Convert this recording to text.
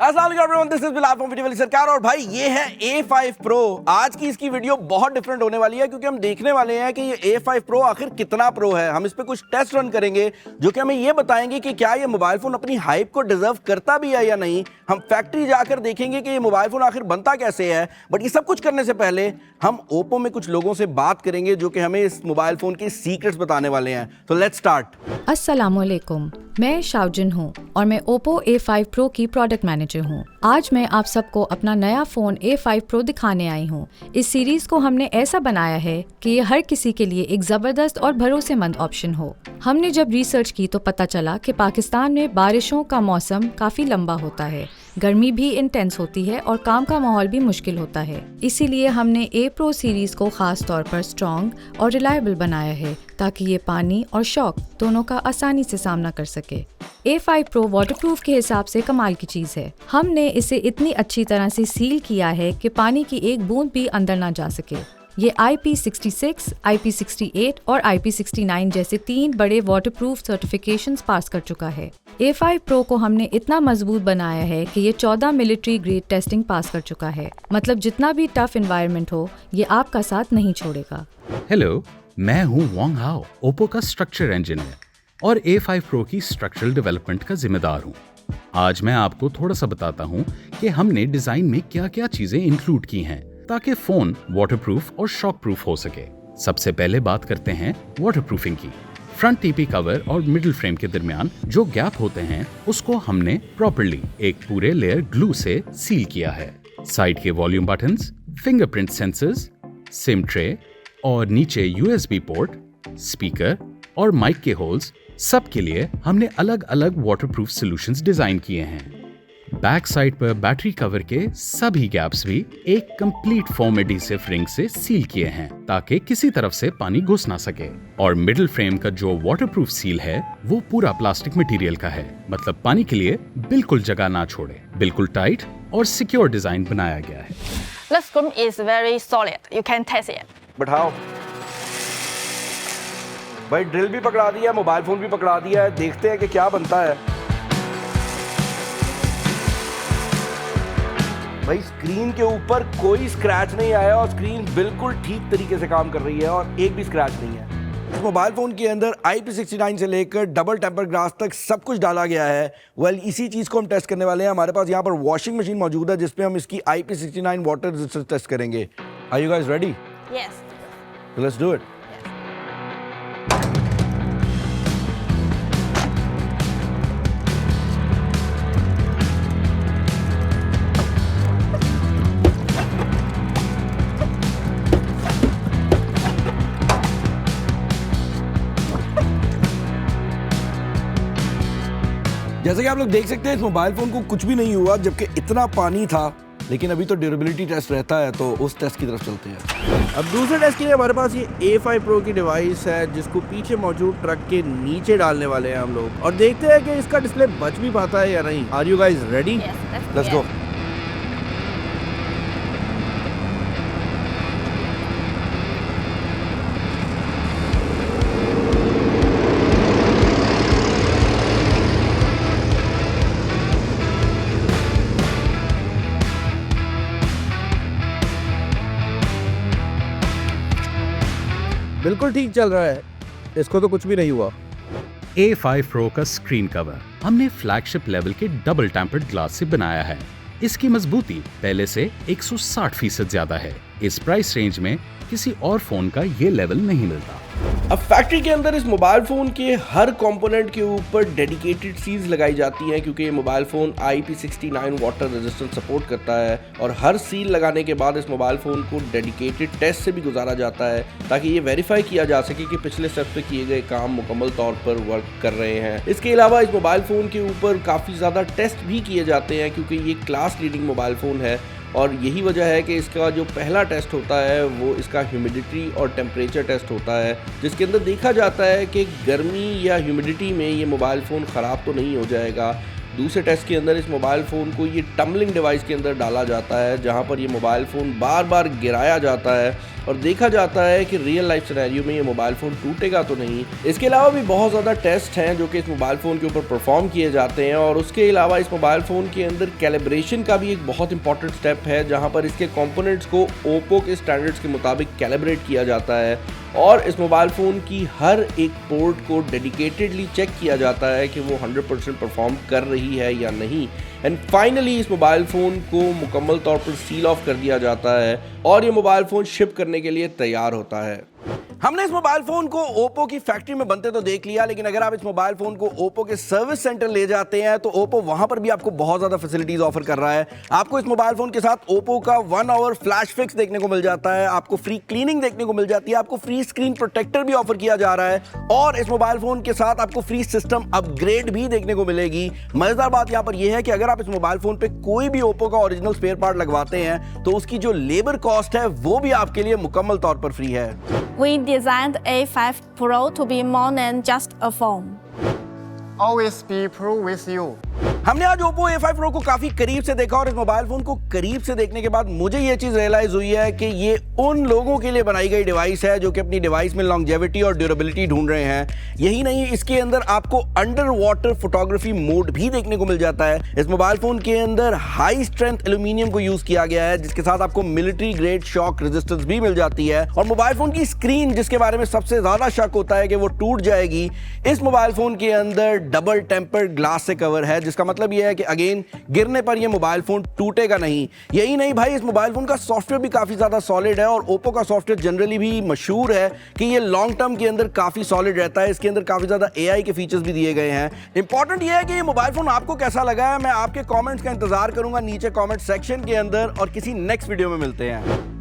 अस्सलाम वालेकुम everyone, this is Bilal from video वाली सरकार। और भाई ये है A5 Pro। आज की इसकी वीडियो बहुत डिफरेंट होने वाली है क्योंकि हम देखने वाले हैं कि ये A5 Pro आखिर कितना प्रो है। हम इस पे कुछ टेस्ट रन करेंगे जो कि हमें ये बताएंगे कि क्या ये मोबाइल फोन अपनी हाइप को डिजर्व करता भी है या नहीं। हम फैक्ट्री जाकर देखेंगे कि ये मोबाइल फोन आखिर बनता कैसे है। बट ये सब कुछ करने से पहले हम ओप्पो में कुछ लोगों से बात करेंगे जो कि हमें इस मोबाइल फोन के सीक्रेट्स बताने वाले हैं। तो लेट्स स्टार्ट। अस्सलामुअलैकुम, मैं शाओजिन हूँ और मैं ओप्पो A5 Pro की प्रोडक्ट मैनेजर हूँ। आज मैं आप सबको अपना नया फ़ोन A5 Pro दिखाने आई हूँ। इस सीरीज़ को हमने ऐसा बनाया है कि ये हर किसी के लिए एक ज़बरदस्त और भरोसेमंद ऑप्शन हो। हमने जब रिसर्च की तो पता चला कि पाकिस्तान में बारिशों का मौसम काफ़ी लंबा होता है, गर्मी भी इंटेंस होती है और काम का माहौल भी मुश्किल होता है। इसीलिए हमने A Pro सीरीज़ को ख़ास तौर पर स्ट्रॉन्ग और रिलायबल बनाया है ताकि ये पानी और शॉक दोनों का आसानी से सामना कर सके। A5 Pro वाटरप्रूफ के हिसाब से कमाल की चीज़ है। हमने इसे इतनी अच्छी तरह से सील किया है कि पानी की एक बूंद भी अंदर ना जा सके। ये IP66, IP68 और IP69 जैसे 3 बड़े वाटरप्रूफ सर्टिफिकेशंस पास कर चुका है। A5 Pro को हमने इतना मजबूत बनाया है कि ये 14 मिलिट्री ग्रेड टेस्टिंग पास कर चुका है। मतलब जितना भी टफ एनवायरनमेंट हो, ये आपका साथ नहीं छोड़ेगा। हेलो, मैं हूँ वोंग हाओ, ओप्पो का स्ट्रक्चर इंजीनियर और A5 Pro की स्ट्रक्चरल डेवलपमेंट का जिम्मेदार हूँ। आज मैं आपको थोड़ा सा बताता हूँ कि हमने डिजाइन में क्या क्या चीजें इंक्लूड की हैं ताकि फोन वाटरप्रूफ और शॉक प्रूफ हो सके। सबसे पहले बात करते हैं वाटरप्रूफिंग की। फ्रंट टीपी कवर और मिडिल फ्रेम के दरमियान जो गैप होते हैं उसको हमने प्रॉपर्ली एक पूरे लेयर ग्लू से सील किया है। साइड के volume buttons, fingerprint sensors, SIM tray और नीचे USB पोर्ट, स्पीकर और माइक के होल्स, सब के लिए हमने अलग अलग वाटरप्रूफ सॉल्यूशंस डिजाइन किए हैं। बैक साइड पर बैटरी कवर के सभी गैप्स भी एक कंप्लीट फोम एडिसिव रिंग से सील किए हैं ताकि किसी तरफ से पानी घुस ना सके। और मिडिल फ्रेम का जो वाटरप्रूफ सील है वो पूरा प्लास्टिक मटेरियल का है, मतलब पानी के लिए बिल्कुल जगह ना छोड़े। बिल्कुल टाइट और सिक्योर डिजाइन बनाया गया है। The screen is very solid. You can test it. बैठाओ भाई, ड्रिल भी पकड़ा दिया, मोबाइल फोन भी पकड़ा दिया है। देखते हैं कि क्या बनता है। भाई स्क्रीन के ऊपर कोई स्क्रैच नहीं आया और स्क्रीन बिल्कुल ठीक तरीके से काम कर रही है और एक भी स्क्रैच नहीं है। इस मोबाइल फोन के अंदर IP69 से लेकर डबल टेम्पर ग्लास तक सब कुछ डाला गया है। इसी चीज को हम टेस्ट करने वाले हैं। हमारे पास यहाँ पर वॉशिंग मशीन मौजूद है जिसपे हम इसकी IP69 वाटर रेजिस्टेंस टेस्ट करेंगे। Are you guys ready? Yes. Let's do it. जैसे कि आप लोग देख सकते हैं इस मोबाइल फोन को कुछ भी नहीं हुआ जबकि इतना पानी था। लेकिन अभी तो ड्यूरेबिलिटी टेस्ट रहता है तो उस टेस्ट की तरफ चलते हैं। अब दूसरे टेस्ट के लिए हमारे पास ये A5 Pro की डिवाइस है जिसको पीछे मौजूद ट्रक के नीचे डालने वाले हैं हम लोग और देखते हैं कि इसका डिस्प्ले बच भी पाता है या नहीं। Are you guys ready? Yes. Let's go. बिल्कुल ठीक चल रहा है, इसको तो कुछ भी नहीं हुआ। A5 Pro का स्क्रीन कवर हमने फ्लैगशिप लेवल के डबल टेम्पर्ड ग्लास से बनाया है। इसकी मजबूती पहले से 160% ज्यादा है। इस प्राइस रेंज में किसी और फोन का ये लेवल नहीं मिलता। अब फैक्ट्री के अंदर इस मोबाइल फोन के हर कंपोनेंट के ऊपर डेडिकेटेड सील्स लगाई जाती हैं क्योंकि ये mobile phone IP69 water resistance support करता है और हर सील लगाने के बाद इस मोबाइल फोन को डेडिकेटेड टेस्ट से भी गुजारा जाता है ताकि ये वेरीफाई किया जा सके कि पिछले स्टेप पे किए गए काम मुकम्मल तौर पर वर्क कर रहे हैं। इसके अलावा इस मोबाइल फोन के ऊपर काफ़ी ज़्यादा टेस्ट भी किए जाते हैं क्योंकि ये क्लास लीडिंग मोबाइल फ़ोन है और यही वजह है कि इसका जो पहला टेस्ट होता है वो इसका ह्यूमिडिटी और टेम्परेचर टेस्ट होता है जिसके अंदर देखा जाता है कि गर्मी या ह्यूमिडिटी में ये मोबाइल फ़ोन ख़राब तो नहीं हो जाएगा। दूसरे टेस्ट के अंदर इस मोबाइल फ़ोन को ये टम्बलिंग डिवाइस के अंदर डाला जाता है जहां पर ये मोबाइल फ़ोन बार बार गिराया जाता है और देखा जाता है कि रियल लाइफ सिनेरियो में ये मोबाइल फ़ोन टूटेगा तो नहीं। इसके अलावा भी बहुत ज़्यादा टेस्ट हैं जो कि इस मोबाइल फ़ोन के ऊपर परफॉर्म किए जाते हैं, और उसके अलावा इस मोबाइल फ़ोन के अंदर कैलिब्रेशन का भी एक बहुत इंपॉर्टेंट स्टेप है जहाँ पर इसके कंपोनेंट्स को ओप्पो के स्टैंडर्ड्स के मुताबिक कैलिब्रेट किया जाता है, और इस मोबाइल फ़ोन की हर एक पोर्ट को डेडिकेटेडली चेक किया जाता है कि वो 100% परफॉर्म कर रही है या नहीं। एंड फाइनली इस मोबाइल फ़ोन को मुकम्मल तौर पर सील ऑफ कर दिया जाता है और ये मोबाइल फ़ोन शिप करने के लिए तैयार होता है। हमने इस मोबाइल फ़ोन को ओप्पो की फैक्ट्री में बनते तो देख लिया, लेकिन अगर आप इस मोबाइल फ़ोन को ओप्पो के सर्विस सेंटर ले जाते हैं तो ओप्पो वहां पर भी आपको बहुत ज़्यादा फैसिलिटीज़ ऑफर कर रहा है। आपको इस मोबाइल फ़ोन के साथ ओप्पो का 1 आवर फ्लैश फिक्स देखने को मिल जाता है, आपको फ्री क्लीनिंग देखने को मिल जाती है, आपको फ्री स्क्रीन प्रोटेक्टर भी ऑफर किया जा रहा है, और इस मोबाइल फ़ोन के साथ आपको फ्री सिस्टम अपग्रेड भी देखने को मिलेगी। मज़ेदार बात यहाँ पर यह है कि अगर आप इस मोबाइल फ़ोन पे कोई भी ओप्पो का ओरिजिनल स्पेयर पार्ट लगवाते हैं तो उसकी जो लेबर कॉस्ट है वो भी आपके लिए मुकम्मल तौर पर फ्री है। We designed A5 Pro to be more than just a phone. Always be pro with you. हमने आज Oppo A5 Pro को काफी करीब से देखा, और इस मोबाइल फोन को करीब से देखने के बाद मुझे ये चीज रियलाइज हुई है कि ये उन लोगों के लिए बनाई गई डिवाइस है जो कि अपनी डिवाइस में लॉन्जेविटी और ड्यूरेबिलिटी ढूंढ रहे हैं। यही नहीं, इसके अंदर आपको अंडर वाटर फोटोग्राफी मोड भी देखने को मिल जाता है। इस मोबाइल फोन के अंदर हाई स्ट्रेंथ एल्यूमिनियम को यूज किया गया है, जिसके साथ आपको मिलिट्री ग्रेड शॉक रेजिस्टेंस भी मिल जाती है। और मोबाइल फोन की स्क्रीन, जिसके बारे में सबसे ज्यादा शक होता है कि वो टूट जाएगी, इस मोबाइल फोन के अंदर डबल टेम्पर्ड ग्लास से कवर है, जिसका मतलब यह है कि अगेन गिरने पर यह मोबाइल फोन टूटेगा नहीं। यही नहीं भाई, इस मोबाइल फोन का सॉफ्टवेयर भी काफी ज्यादा सॉलिड है, और ओप्पो का सॉफ्टवेयर जनरली भी मशहूर है कि ये लॉन्ग टर्म के अंदर काफी सॉलिड रहता है। इसके अंदर काफी ज्यादा AI के फीचर्स भी दिए गए हैं। इंपॉर्टेंट यह है कि ये मोबाइल फोन आपको कैसा लगा है, मैं आपके कमेंट्स का इंतजार करूंगा नीचे कमेंट सेक्शन के अंदर, और किसी नेक्स्ट वीडियो में मिलते हैं।